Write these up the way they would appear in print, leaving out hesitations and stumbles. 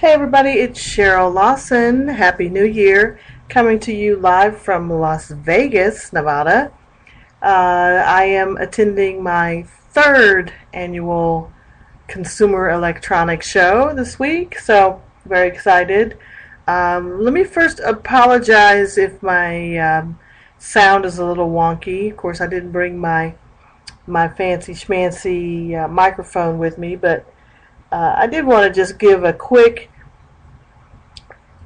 Hey everybody, it's Cheryl Lawson. Happy New Year. Coming to you live from Las Vegas, Nevada. I am attending my third annual Consumer Electronics Show this week, so very excited. Let me first apologize if my sound is a little wonky. Of course, I didn't bring my fancy schmancy microphone with me, but I did want to just give a quick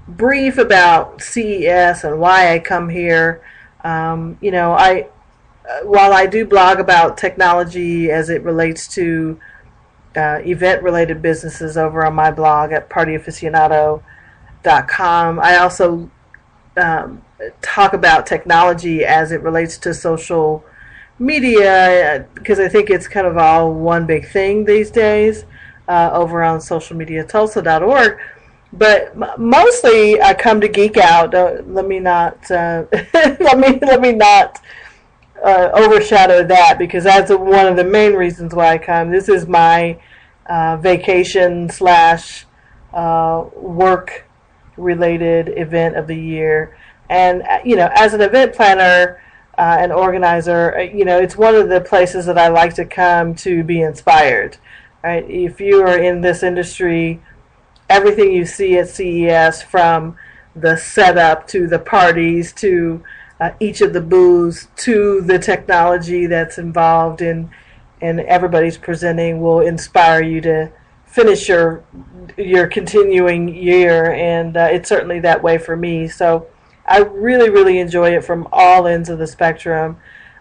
brief about CES and why I come here. I while I do blog about technology as it relates to event-related businesses over on my blog at partyaficionado.com, I also talk about technology as it relates to social media because I think it's kind of all one big thing these days over on socialmediatulsa.org. But mostly I come to geek out. Let me not let me not overshadow that, because that's one of the main reasons why I come. This is my vacation slash work related event of the year, and as an event planner and organizer, it's one of the places that I like to come to be inspired. Right? If you are in this industry, everything you see at CES, from the setup to the parties to each of the booths to the technology that's involved in and everybody's presenting, will inspire you to finish your continuing year, and it's certainly that way for me. So I really enjoy it from all ends of the spectrum.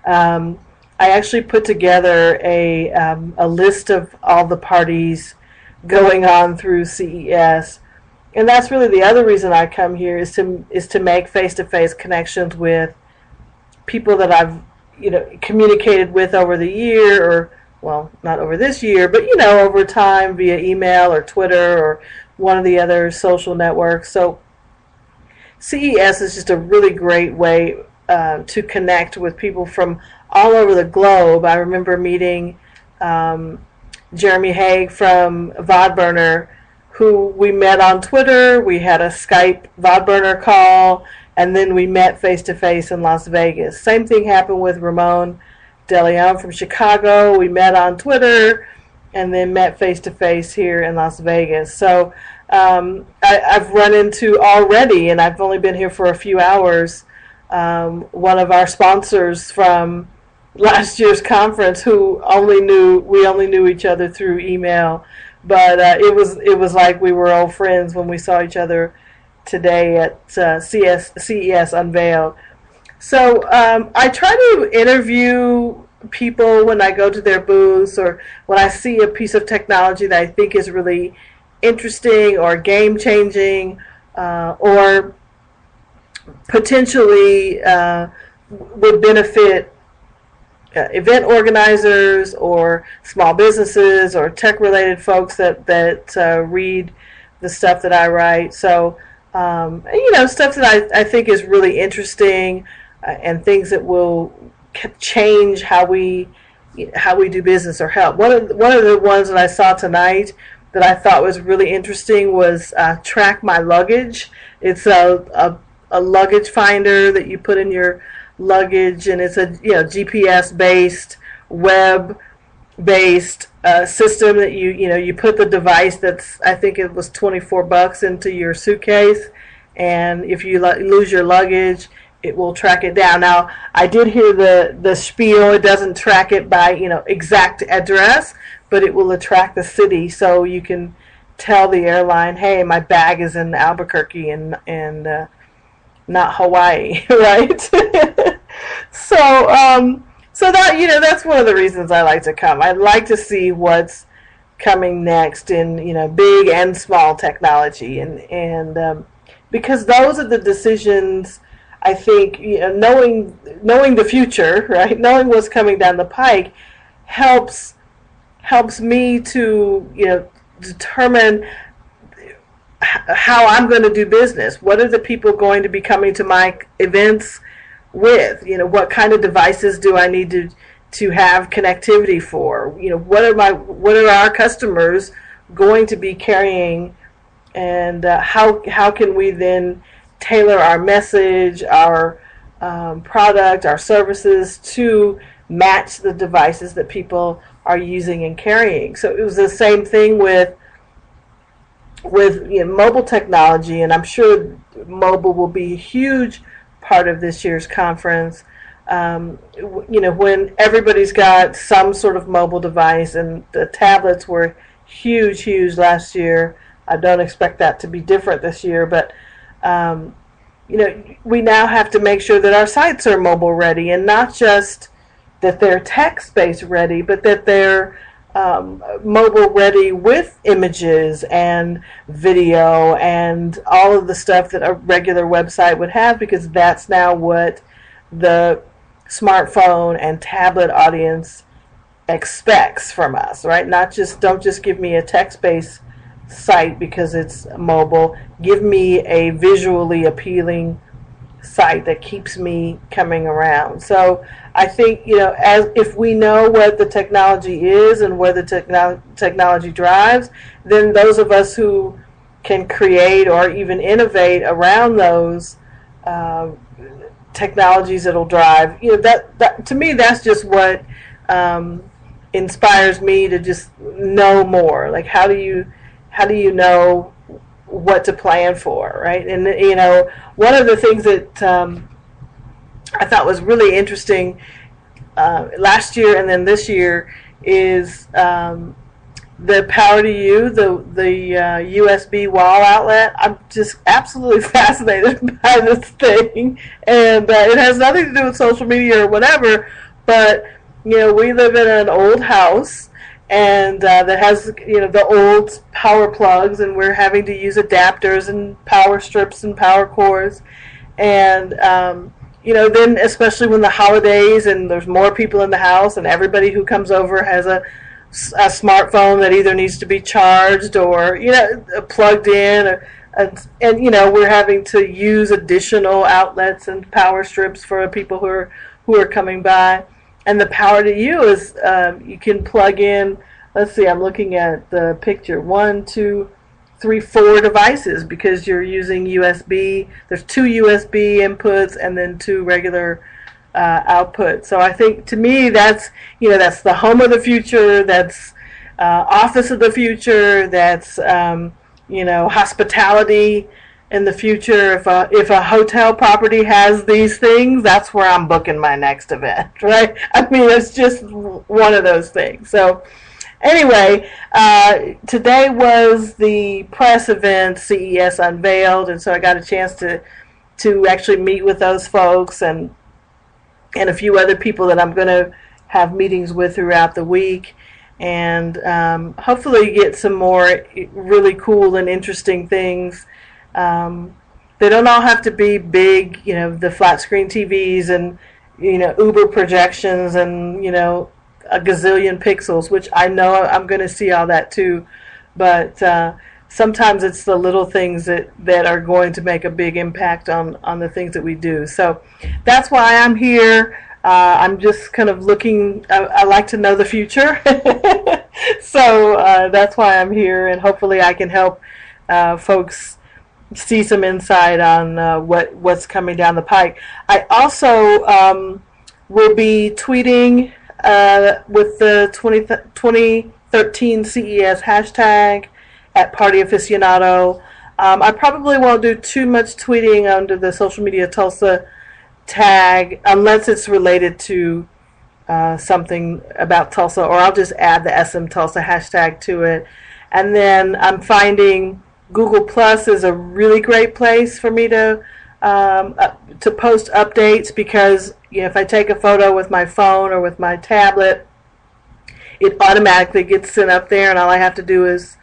I actually put together a list of all the parties going on through CES, and that's really the other reason I come here, is to make face-to-face connections with people that I've communicated with over the year, or well, not over this year, but over time via email or Twitter or one of the other social networks. So CES is just a really great way to connect with people from all over the globe. I remember meeting Jeremy Haig from Vodburner, who we met on Twitter. We had a Skype Vodburner call, and then we met face-to-face in Las Vegas. Same thing happened with Ramon DeLeon from Chicago. We met on Twitter and then met face-to-face here in Las Vegas. So I've run into already, and I've only been here for a few hours, one of our sponsors from last year's conference, who we only knew each other through email, but it was like we were old friends when we saw each other today at CES Unveiled. So I try to interview people when I go to their booths, or when I see a piece of technology that I think is really interesting or game changing, or potentially would benefit event organizers or small businesses or tech-related folks that read the stuff that I write. So, stuff that I think is really interesting, and things that will change how we do business or help. One of the ones that I saw tonight that I thought was really interesting was Track My Luggage. It's a luggage finder that you put in your luggage, and it's a GPS based, web based system that you put the device that's, I think it was $24 into your suitcase, and if you lose your luggage, it will track it down. Now, I did hear the spiel. It doesn't track it by exact address, but it will track the city, so you can tell the airline, hey, my bag is in Albuquerque and not Hawaii, right? So that that's one of the reasons I like to come. I'd like to see what's coming next in big and small technology, and because those are the decisions. I think knowing the future, right? Knowing what's coming down the pike helps me to determine how I'm going to do business. What are the people going to be coming to my events with? What kind of devices do I need to have connectivity for? What are our customers going to be carrying and how can we then tailor our message, our product, our services to match the devices that people are using and carrying. So it was the same thing with mobile technology, and I'm sure mobile will be a huge part of this year's conference. When everybody's got some sort of mobile device, and the tablets were huge last year. I don't expect that to be different this year, but we now have to make sure that our sites are mobile ready, and not just that they're text-based ready, but that they're mobile ready with images and video and all of the stuff that a regular website would have, because that's now what the smartphone and tablet audience expects from us, right? Don't just give me a text-based site because it's mobile. Give me a visually appealing site that keeps me coming around. So I think, as if we know what the technology is and where the technology drives, then those of us who can create or even innovate around those technologies that'll drive, that to me, that's just what inspires me to just know more. Like, how do you know what to plan for, right? And one of the things that I thought was really interesting last year and then this year is the Power to You, the USB wall outlet. I'm just absolutely fascinated by this thing, and it has nothing to do with social media or whatever, but we live in an old house, and that has the old power plugs, and we're having to use adapters and power strips and power cords, and then especially when the holidays and there's more people in the house, and everybody who comes over has a smartphone that either needs to be charged or plugged in, and we're having to use additional outlets and power strips for people who are coming by. And the Power to You is you can plug in, let's see, I'm looking at the picture, 1, 2, 3, 4 devices, because you're using USB. There's 2 USB inputs and then 2 regular outputs. So I think, to me, that's the home of the future, that's office of the future, that's hospitality in the future. If a hotel property has these things, that's where I'm booking my next event, right? I mean, it's just one of those things. So anyway, today was the press event, CES Unveiled, and so I got a chance to actually meet with those folks and a few other people that I'm going to have meetings with throughout the week, and hopefully get some more really cool and interesting things. They don't all have to be big, the flat screen TVs and, Uber projections and, a gazillion pixels, which I know I'm going to see all that too. But sometimes it's the little things that are going to make a big impact on the things that we do. So that's why I'm here. I'm just kind of looking, I like to know the future. So that's why I'm here, and hopefully I can help folks see some insight on what's coming down the pike. I also will be tweeting with the 2013 CES hashtag at Party Aficionado. I probably won't do too much tweeting under the Social Media Tulsa tag unless it's related to something about Tulsa, or I'll just add the SM Tulsa hashtag to it. And then I'm finding Google Plus is a really great place for me to post updates, because if I take a photo with my phone or with my tablet, it automatically gets sent up there, and all I have to do is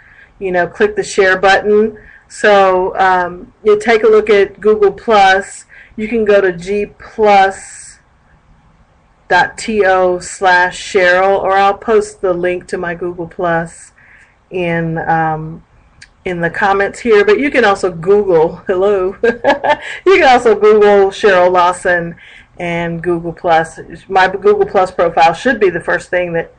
click the share button. So you take a look at Google Plus. You can go to gplus.to/Cheryl, or I'll post the link to my Google Plus in the comments here. But you can also Google, hello, you can also Google Cheryl Lawson and Google Plus. My Google Plus profile should be the first thing that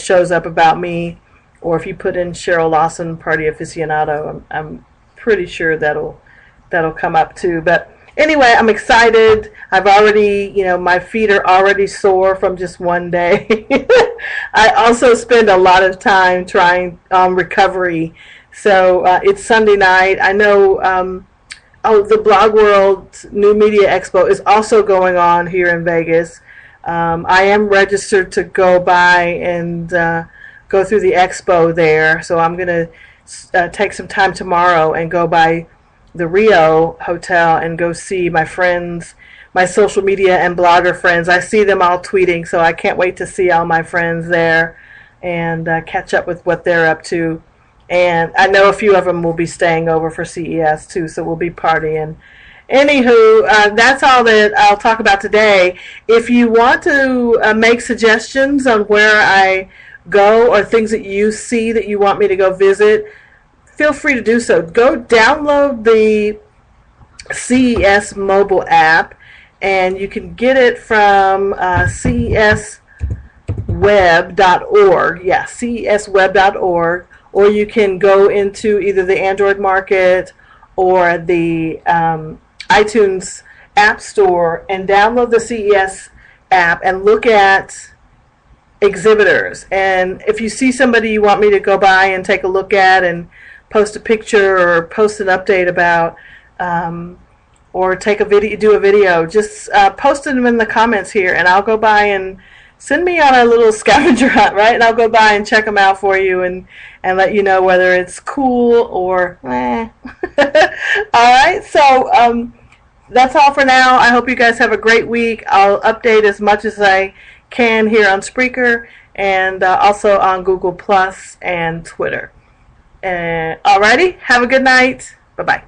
shows up about me, or if you put in Cheryl Lawson Party Aficionado, I'm pretty sure that'll come up too. But anyway, I'm excited. I've already, my feet are already sore from just one day. I also spend a lot of time trying recovery. So it's Sunday night. I know the Blog World New Media Expo is also going on here in Vegas. I am registered to go by and go through the expo there. So I'm going to take some time tomorrow and go by the Rio Hotel and go see my friends, my social media and blogger friends. I see them all tweeting, so I can't wait to see all my friends there and catch up with what they're up to. And I know a few of them will be staying over for CES too, so we'll be partying. Anywho, that's all that I'll talk about today. If you want to make suggestions on where I go or things that you see that you want me to go visit, feel free to do so. Go download the CES mobile app, and you can get it from cesweb.org. Yeah, cesweb.org. Or you can go into either the Android market or the iTunes App Store and download the CES app and look at exhibitors. And if you see somebody you want me to go by and take a look at and post a picture or post an update about, or take a video, do a video, just post them in the comments here, and I'll go by and send me on a little scavenger hunt, right? And I'll go by and check them out for you and let you know whether it's cool or eh. All right, so that's all for now. I hope you guys have a great week. I'll update as much as I can here on Spreaker and also on Google Plus and Twitter. Alrighty, have a good night. Bye-bye.